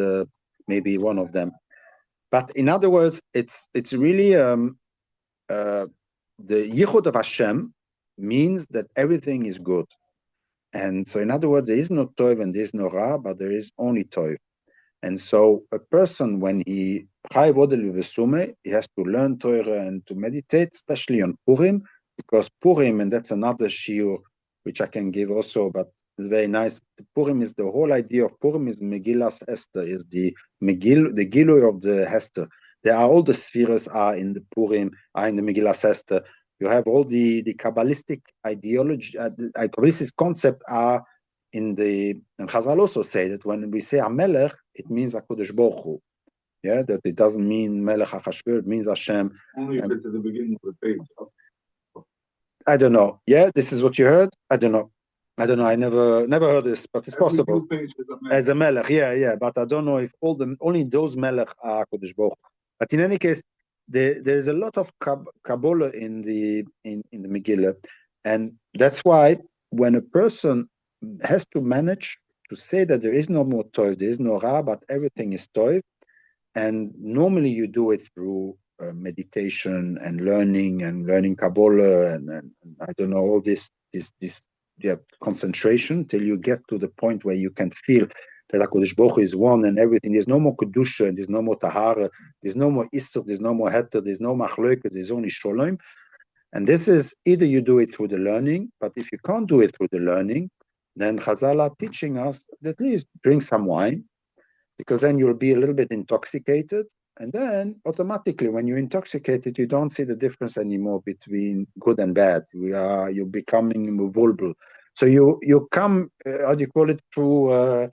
maybe one of them. But in other words, it's really the Yichud of Hashem means that everything is good. And so in other words, there is no Tov and there is no Ra, but there is only Tov. And so a person, when he has to learn Torah and to meditate, especially on Purim, because Purim, and that's another shiur which I can give also, but it's very nice. Purim is the whole idea of Purim is Megillas Esther, is the Gilui of the Hester. There are all the spheres are in the Purim, are in the Megillas Esther. You have all the Kabbalistic ideology, the Kabbalistic concept are and Chazal also say that when we say Amelech, it means HaKadosh Baruch Hu. Yeah, that it doesn't mean Melech HaChashver, it means Hashem. Only if it's at the beginning of the page. I don't know. Yeah, this is what you heard? I don't know. I never heard this, but it's possible. As a Melech, yeah. But I don't know if only those Melech are HaKadosh Baruch Hu. But in any case, there's a lot of Kabbalah in the Megillah, and that's why when a person has to manage to say that there is no more Tov, there is no Ra, but everything is Tov, and normally you do it through meditation and learning Kabbalah and I don't know, all this concentration till you get to the point where you can feel that HaKadosh Baruch Hu is one and everything. There's no more Kedusha, there's no more Tahara, there's no more Isser, there's no more Heter, there's no Machlokes, there's only Sholem. And this is either you do it through the learning, but if you can't do it through the learning, then Chazal are teaching us that at least drink some wine, because then you'll be a little bit intoxicated. And then automatically, when you're intoxicated, you don't see the difference anymore between good and bad. You're becoming vulnerable. So you come, how do you call it, through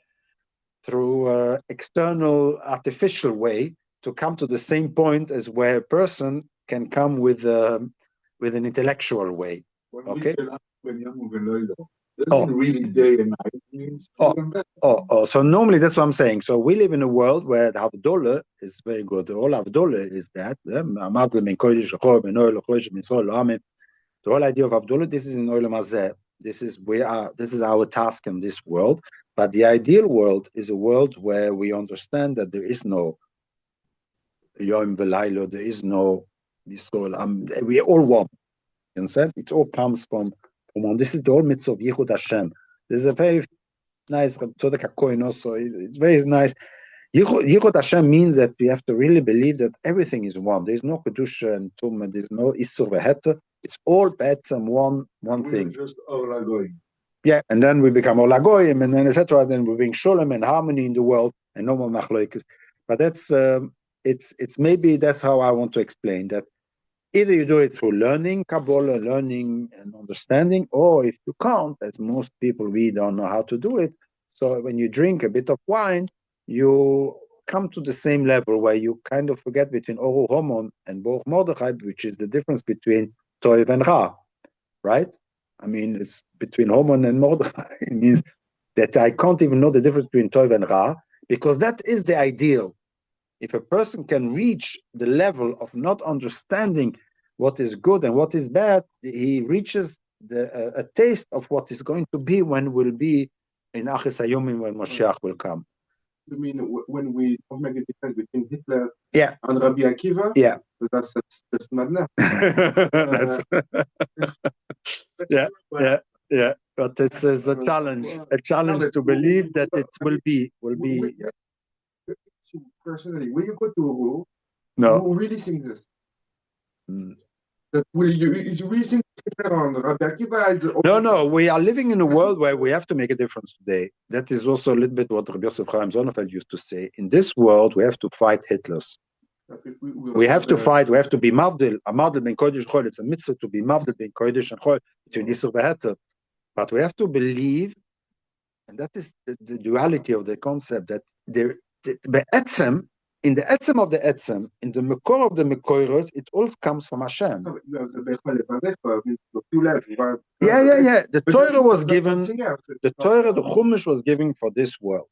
external artificial way to come to the same point as where a person can come with an intellectual way. Okay. Doesn't really day and night means so normally that's what I'm saying. So we live in a world where the Havdalah is very good. All Havdalah is that the whole idea of Havdalah. This is in Olam Hazeh. This is our task in this world. But the ideal world is a world where we understand that there is no Yom V'Laylo, there is no Yisrael. We all one. You understand? It all comes from one. This is the whole mitzvah of Yichud Hashem. This is a very nice Tzodek HaKohen also. It's very nice. Yichud Hashem means that we have to really believe that everything is one. There is no Kedusha and Tumah. There is no Isur v'Heter. It's all Betzem one thing. Just Olagoyim. Yeah, and then we become Olagoyim, and then etc. Then we bring Sholem and harmony in the world, and no more Machlokes. But that's it's maybe that's how I want to explain that. Either you do it through learning Kabbalah, learning and understanding, or if you can't, as most people, we don't know how to do it. So when you drink a bit of wine, you come to the same level where you kind of forget between Oru Homon and Baruch Mordechai, which is the difference between Toiv and Ra, right? I mean, it's between Homon and Mordechai. It means that I can't even know the difference between Toiv and Ra, because that is the ideal. If a person can reach the level of not understanding what is good and what is bad, he reaches a taste of what is going to be when will be in Achis Hayomim, when Moshiach will come. You mean when we make a difference between Hitler and Rabbi Akiva? Yeah. That's madness. Yeah. But it's a challenge to believe that it will be. Personally, will you go to a rule? No. Who really think this? That is you really think on Rabbi Akiva? No. We are living in a world where we have to make a difference today. That is also a little bit what Rabbi Yosef Chaim Sonnenfeld used to say. In this world, we have to fight Hitlers. We have to fight. We have to be mavdil. A mavdil ben kodesh chol. It's a mitzvah to be mavdil ben kodesh and chol between Isur v'Heter. But we have to believe, and that is the duality of the concept that there. In the etzem of the etzem, in the mekor of the mekoros, it all comes from Hashem. Yeah. The Torah was given. The Torah, the Chumash was given for this world,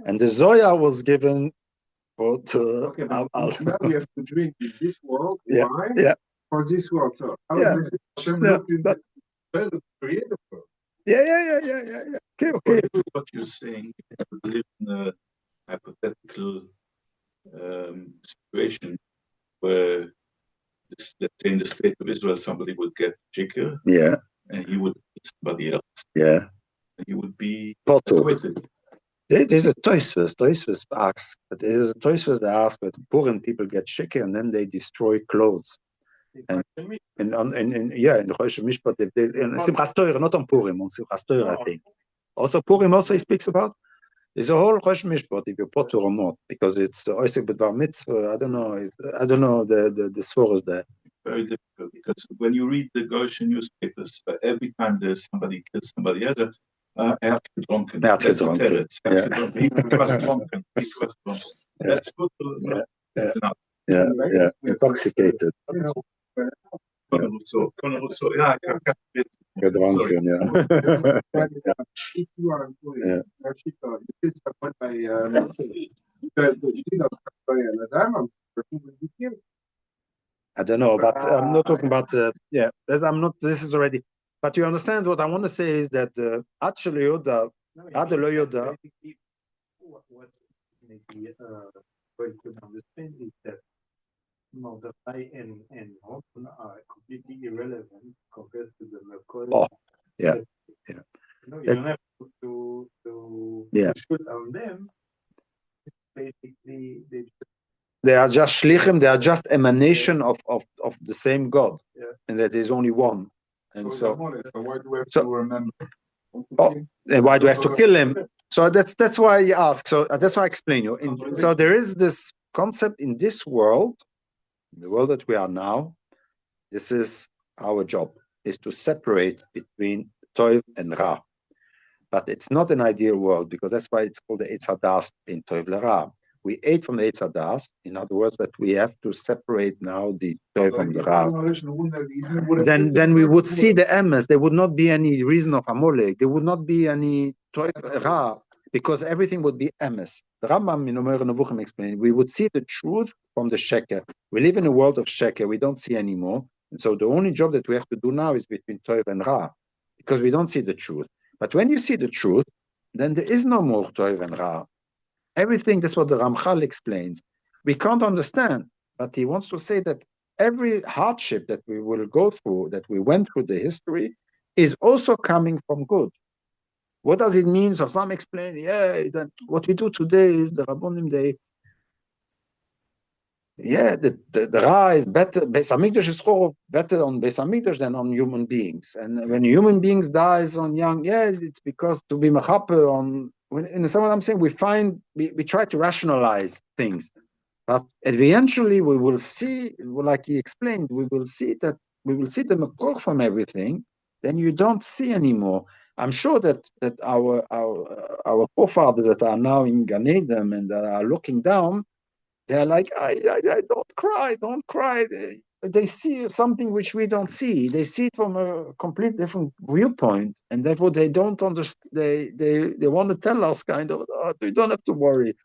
and the Zohar was given for. Now we have to drink in this world. Why? For this world. So Yeah. Okay. What you're saying is to live in a hypothetical situation where, let's say in the state of Israel, somebody would get jigger, and he would kill somebody else, and he would be acquitted. There's a Tosfos asks, but there's a Tosfos that asks, but Purim people get shaker and then they destroy clothes. And in the Rosh Mishpat, in Simchas Torah, not on Purim, on Simchas Torah, I think. Also Purim also he speaks about. There's a whole Rosh Mishpat if you put or not, because it's Oisek B'dvar Mitzvah. I don't know the Sforos there. Very difficult, because when you read the Goshen newspapers, every time there's somebody kills somebody else, er hat gedronken. Er hat gedronken. He was drunken. That's good. Yeah. Intoxicated. Gedronken, If you are employed, this is what I don't know, but I'm not talking about I'm not. This is already. But you understand what I want to say is that actually Yoda, Yoda. What maybe going to understand is that Mordechai and Haman are completely irrelevant compared to the Makol. Oh, yeah. You don't have to shoot on them. Basically, they are just shlichim. They are just emanation of the same God, and that is only one. And so why do we have to remember? And why do we have to kill him? So that's why you ask. So that's why I explain you. So there is this concept in this world, in the world that we are now. This is our job: is to separate between Tov and Ra. But it's not an ideal world, because that's why it's called the Eitz Hadas in Tov LeRa. We ate from the Eitz Hadas. In other words, that we have to separate now the Tov from the Ra. Then we would see the emes. There would not be any reason of Amalek. There would not be any Tov Ra, because everything would be emes. The Rambam in Omer Nevuchim explained, we would see the truth from the sheker. We live in a world of sheker. We don't see anymore. And so the only job that we have to do now is between Tov and Ra, because we don't see the truth. But when you see the truth, then there is no more Tov and Ra. Everything, that's what the Ramchal explains. We can't understand, but he wants to say that every hardship that we will go through, that we went through the history, is also coming from good. What does it mean? So some explain, that what we do today is the Rabbonim, the Ra is better, Beis HaMikdash is better on Beis HaMikdash than on human beings. And when human beings dies on young, it's because to be mechaper on, in some way I'm saying, we try to rationalize things. But eventually we will see, like he explained, we will see the makor from everything, then you don't see anymore. I'm sure that our forefathers that are now in Gan Eden and that are looking down, they're like, I don't cry. They see something which we don't see. They see it from a complete different viewpoint, and therefore they don't understand. They want to tell us kind of, you don't have to worry.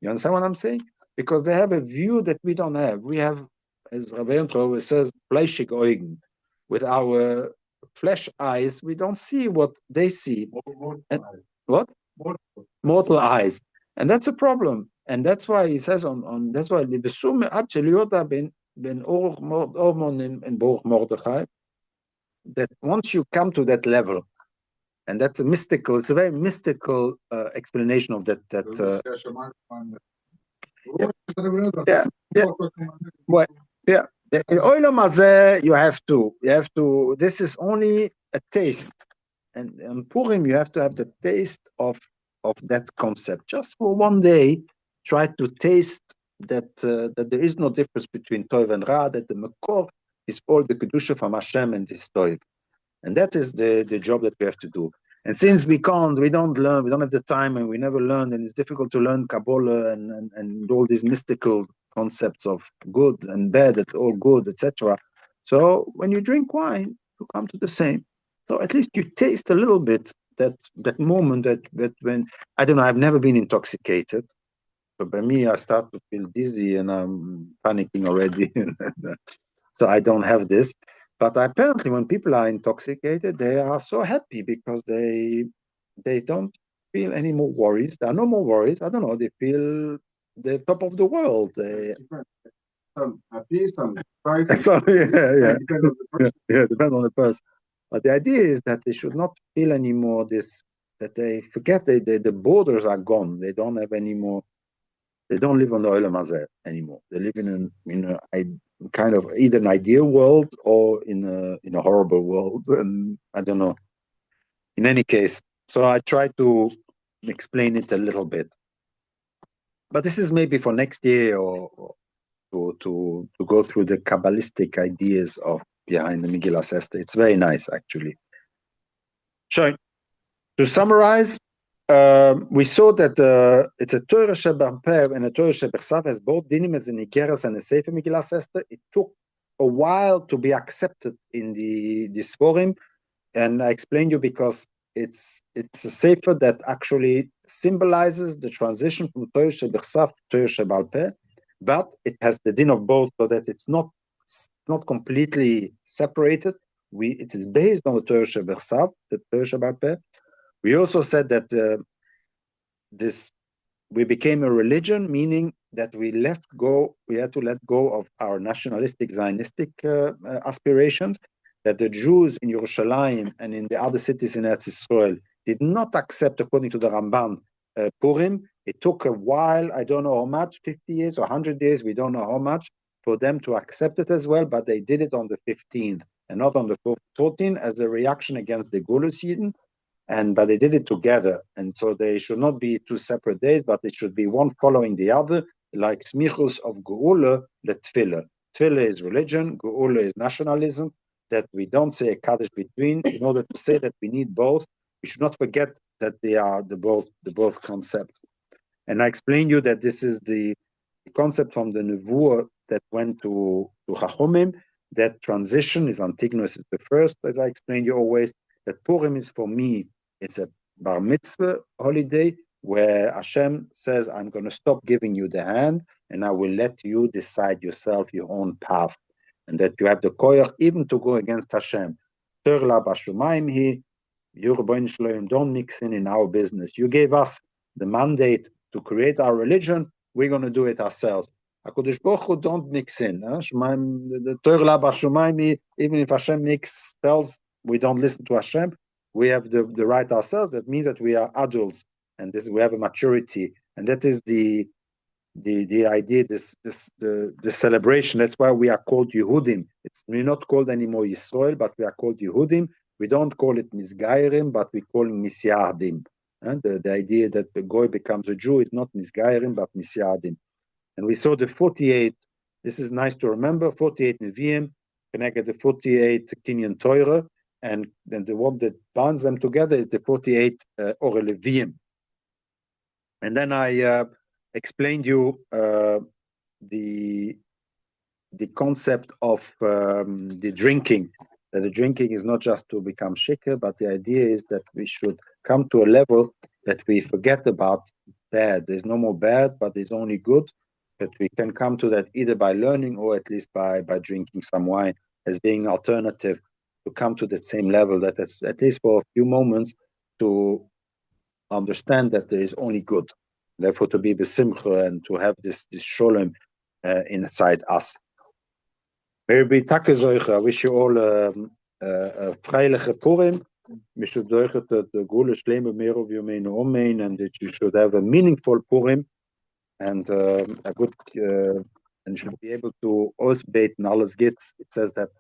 You understand what I'm saying? Because they have a view that we don't have. We have, as Rabbi Yontrov says, fleischig Augen. With our flesh eyes, we don't see what they see. What? Mortal eyes. And that's a problem. And that's why he says that's why the Besume actually Yoda ben Ormon and Baruch Mordechai, that once you come to that level, and it's a very mystical explanation of that. In Olam Hazeh, you have to. This is only a taste, and in Purim you have to have the taste of that concept. Just for one day, try to taste that there is no difference between Tov and Ra. That the Makor is all the kedusha from Hashem and His Tov, and that is the job that we have to do. And since we don't learn, we don't have the time, and we never learn, and it's difficult to learn Kabbalah and all these mystical concepts of good and bad, it's all good, etc. So when you drink wine, you come to the same. So at least you taste a little bit that moment that when, I don't know, I've never been intoxicated. So by me, I start to feel dizzy and I'm panicking already. So I don't have this. But apparently, when people are intoxicated, they are so happy because they don't feel any more worries. There are no more worries. I don't know. They feel the top of the world. Some happy, some surprised. So, yeah. Depends on the person. Yeah, depends on the person. But the idea is that they should not feel anymore this, that they forget the borders are gone. They don't have any more. They don't live on the Olam Hazeh anymore. They live in a kind of either an ideal world or in a horrible world, and I don't know. In any case, so I try to explain it a little bit. But this is maybe for next year, or to go through the Kabbalistic ideas of behind the Megillah Esther. It's very nice, actually. So, to summarize, we saw that it's a Torah Shebar and a Torah Shebar as both dinim as an Igeras and a Sefer Megillah Esther. It took a while to be accepted in this forum, and I explained you because it's a Sefer that actually symbolizes the transition from Torah Shebar to Torah Shebar, but it has the din of both, so that it's not completely separated. It is based on the Torah Shebar, the Torah Shebar. We also said that we became a religion, meaning that we had to let go of our nationalistic, Zionistic aspirations, that the Jews in Yerushalayim and in the other cities in Eretz Israel did not accept, according to the Ramban, Purim. It took a while, I don't know how much, 50 years or 100 years, we don't know how much, for them to accept it as well, but they did it on the 15th and not on the 14th as a reaction against the Golus Yidden. But they did it together, and so they should not be two separate days, but it should be one following the other, like Smichus of Geula, the Tefillah. Tefillah is religion, Geula is nationalism, that we don't say a Kaddish between, in order to say that we need both. We should not forget that they are the both concepts. And I explained you that this is the concept from the Nevuah that went to Chachomim. That transition is Antigonus is the first, as I explained you always. That Purim is, for me, it's a bar mitzvah holiday where Hashem says, I'm going to stop giving you the hand and I will let you decide yourself your own path. And that you have the koyach even to go against Hashem. Don't mix in our business. You gave us the mandate to create our religion. We're going to do it ourselves. HaKadosh Baruch Hu don't mix in. The Torah Bashumayim, even if Hashem tells we don't listen to Hashem, we have the right ourselves. That means that we are adults, and we have a maturity, and that is the idea. The celebration. That's why we are called Yehudim. We're not called anymore Yisrael, but we are called Yehudim. We don't call it Misgairim, but we call it Misyadim. And the idea that the Goy becomes a Jew is not Misgairim, but Misyadim. And we saw the 48. This is nice to remember. 48 Nevi'im, connected the 48 Kinyan Torah. And then the one that binds them together is the 48 Ore Leviim. And then I explained you the concept of the drinking. That the drinking is not just to become shikr, but the idea is that we should come to a level that we forget about bad. There's no more bad, but there's only good. That we can come to that either by learning or at least by drinking some wine as being alternative, to come to the same level, that it's at least for a few moments to understand that there is only good. Therefore, to be besimcha and to have this sholem inside us. Maybe I wish you all a freiliche Purim. We should do the Gule Shleme mehr of your main omein, and that you should have a meaningful Purim and a good and should be able to ausbeten alles gets. It says that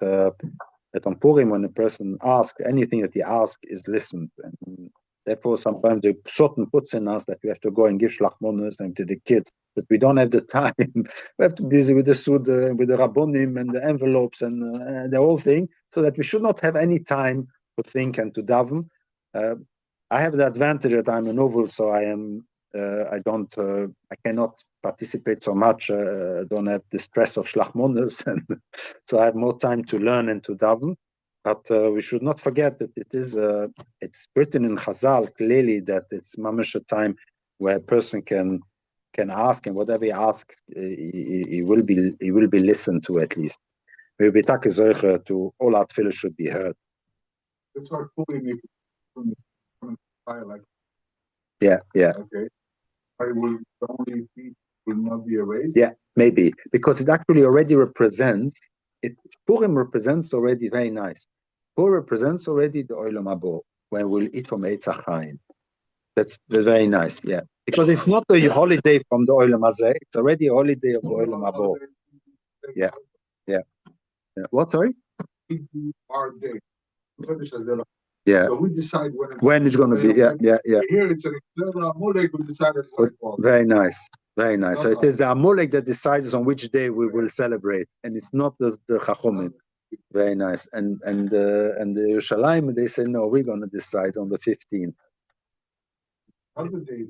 that on Purim, when a person asks, anything that he asks is listened. And therefore, sometimes the Psoten puts in us that we have to go and give shlachmonos and to the kids, that we don't have the time. We have to be busy with the Suda, with the Rabbonim and the envelopes and the whole thing, so that we should not have any time to think and to daven. I have the advantage that I'm a novel, so I cannot participate so much. Don't have the stress of shlachmonos, and so I have more time to learn and to daven. But we should not forget that it's written in Chazal clearly that it's mamash a time where a person can ask, and whatever he asks, he will be listened to at least. We'll be taking to all our tefillah should be heard. That's why Pourim from the fire, like. Yeah. Okay. The only feet will not be erased. Yeah, maybe because it actually already represents it. Purim represents already very nice. Purim represents already the Olam Habo when we'll eat from Eitz HaChaim. That's very nice. Yeah, because it's not a holiday from the Olam Hazeh. It's already a holiday of the Olam Habo. Yeah. What? Sorry. Our day. Yeah. So we decide when it's going to be. Yeah. Here it's an Amalek. We decided. Very nice. So it is the Amalek that decides on which day we will celebrate, and it's not the Chachomim. Very nice. And the Yerushalayim, they say no, we're going to decide on the 15th. Other days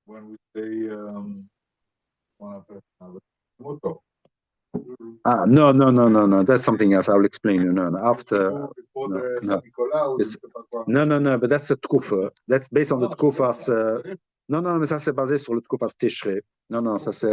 when we say no. That's something else. I'll explain you. No. After. No. But that's a tkufa. That's based on the tkufas. Non, mais ça c'est basé sur le tkufas Tishrei. Non, ça c'est.